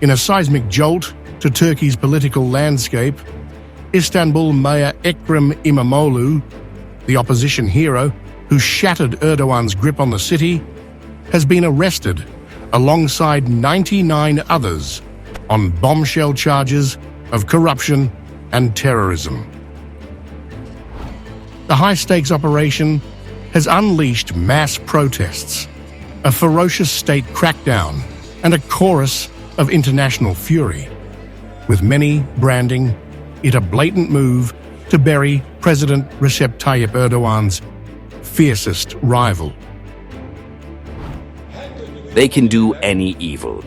In a seismic jolt to Turkey's political landscape, Istanbul Mayor Ekrem İmamoğlu, the opposition hero who shattered Erdogan's grip on the city, has been arrested alongside 99 others on bombshell charges of corruption and terrorism. The high-stakes operation has unleashed mass protests, a ferocious state crackdown, and a chorus of international fury, with many branding it a blatant move to bury President Recep Tayyip Erdogan's fiercest rival. They can do any evil.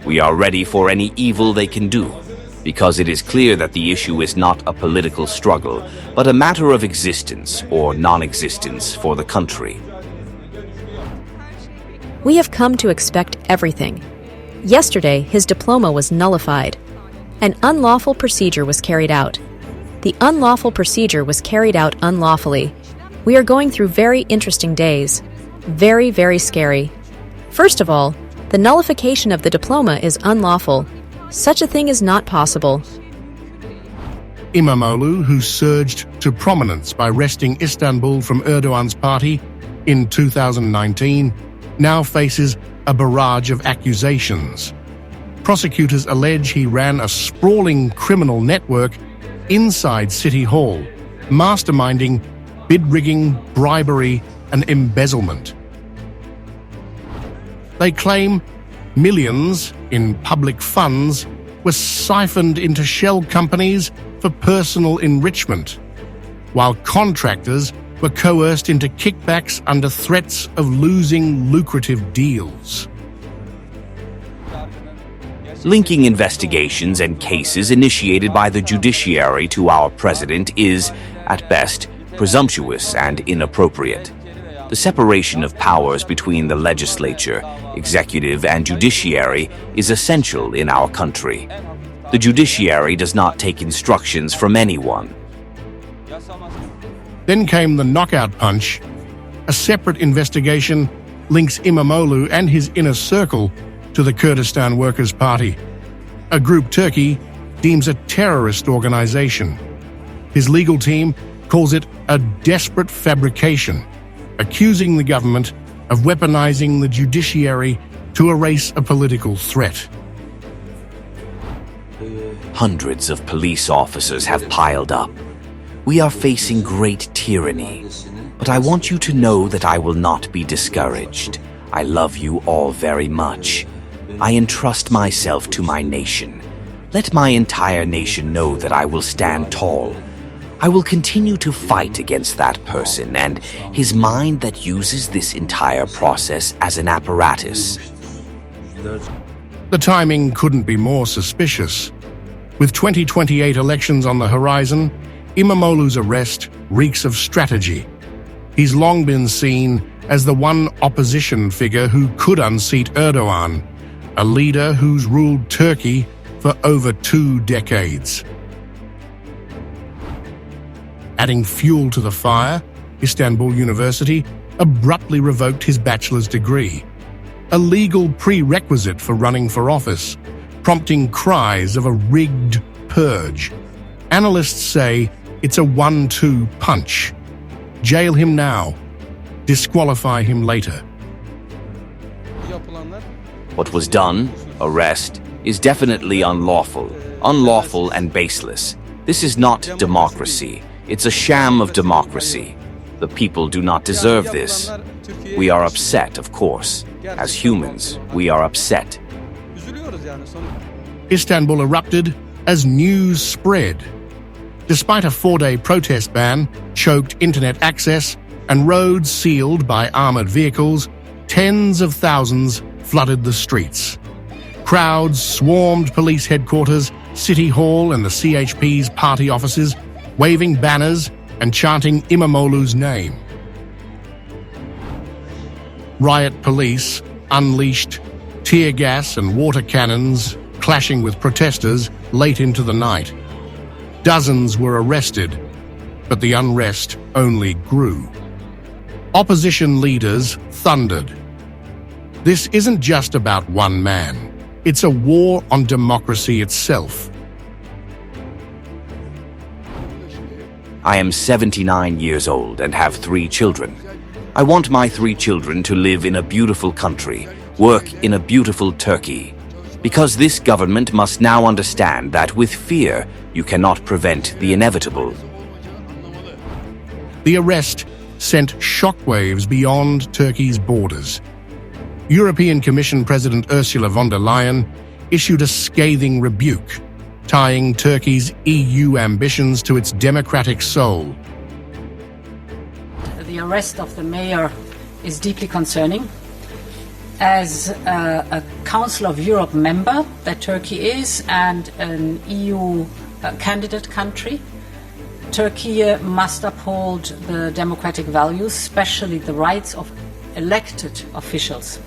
We are ready for any evil they can do, because it is clear that the issue is not a political struggle, but a matter of existence or non-existence for the country. We have come to expect everything. Yesterday, his diploma was nullified. An unlawful procedure was carried out. The unlawful procedure was carried out unlawfully. We are going through very interesting days. Very, very scary. First of all, the nullification of the diploma is unlawful. Such a thing is not possible. İmamoğlu, who surged to prominence by wresting Istanbul from Erdogan's party in 2019, now faces a barrage of accusations. Prosecutors allege he ran a sprawling criminal network inside City Hall, masterminding bid-rigging, bribery, and embezzlement. They claim millions in public funds were siphoned into shell companies for personal enrichment, while contractors were coerced into kickbacks under threats of losing lucrative deals. Linking investigations and cases initiated by the judiciary to our president is, at best, presumptuous and inappropriate. The separation of powers between the legislature, executive, and judiciary is essential in our country. The judiciary does not take instructions from anyone. Then came the knockout punch. A separate investigation links İmamoğlu and his inner circle to the Kurdistan Workers' Party, a group Turkey deems a terrorist organization. His legal team calls it a desperate fabrication, accusing the government of weaponizing the judiciary to erase a political threat. Hundreds of police officers have piled up. We are facing great tyranny, but I want you to know that I will not be discouraged. I love you all very much. I entrust myself to my nation. Let my entire nation know that I will stand tall. I will continue to fight against that person and his mind that uses this entire process as an apparatus. The timing couldn't be more suspicious. With 2028 elections on the horizon, İmamoğlu's arrest reeks of strategy. He's long been seen as the one opposition figure who could unseat Erdogan, a leader who's ruled Turkey for over 2 decades. Adding fuel to the fire, Istanbul University abruptly revoked his bachelor's degree, a legal prerequisite for running for office, prompting cries of a rigged purge. Analysts say it's a 1-2 punch. Jail him now, disqualify him later. What was done, arrest, is definitely unlawful and baseless. This is not democracy. It's a sham of democracy. The people do not deserve this. We are upset, of course. As humans, we are upset. Istanbul erupted as news spread. Despite a 4-day protest ban, choked internet access, and roads sealed by armored vehicles, tens of thousands flooded the streets. Crowds swarmed police headquarters, City Hall, and the CHP's party offices, waving banners and chanting İmamoğlu's name. Riot police unleashed tear gas and water cannons, clashing with protesters late into the night. Dozens were arrested, but the unrest only grew. Opposition leaders thundered. This isn't just about one man. It's a war on democracy itself. I am 79 years old and have 3 children. I want my 3 children to live in a beautiful country, work in a beautiful Turkey. Because this government must now understand that with fear, you cannot prevent the inevitable. The arrest sent shockwaves beyond Turkey's borders. European Commission President Ursula von der Leyen issued a scathing rebuke, tying Turkey's EU ambitions to its democratic soul. The arrest of the mayor is deeply concerning. As a Council of Europe member that Turkey is and an EU candidate country, Turkey must uphold the democratic values, especially the rights of elected officials.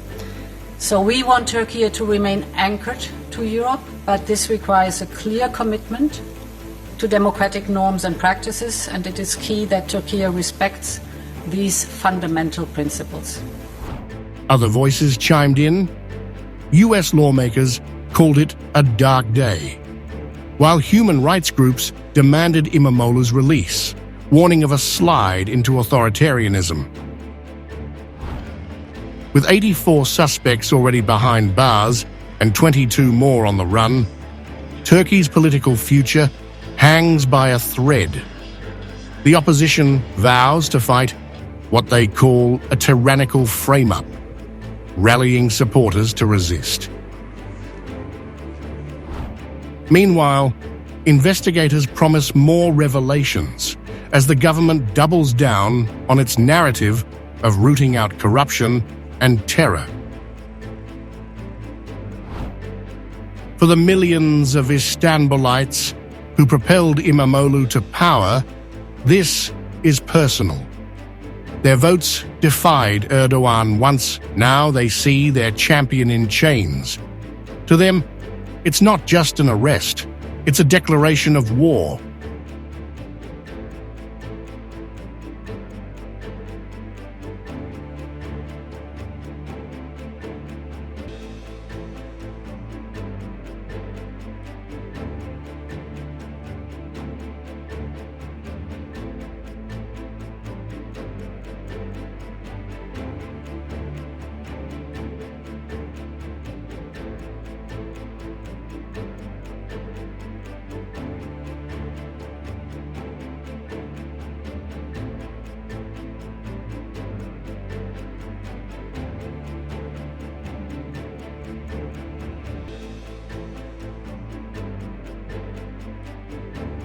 So we want Turkey to remain anchored to Europe, but this requires a clear commitment to democratic norms and practices, and it is key that Turkey respects these fundamental principles. Other voices chimed in. US lawmakers called it a dark day, while human rights groups demanded İmamoğlu's release, warning of a slide into authoritarianism. With 84 suspects already behind bars and 22 more on the run, Turkey's political future hangs by a thread. The opposition vows to fight what they call a tyrannical frame-up, rallying supporters to resist. Meanwhile, investigators promise more revelations as the government doubles down on its narrative of rooting out corruption and terror. For the millions of Istanbulites who propelled İmamoğlu to power, this is personal. Their votes defied Erdogan once, now they see their champion in chains. To them, it's not just an arrest, it's a declaration of war.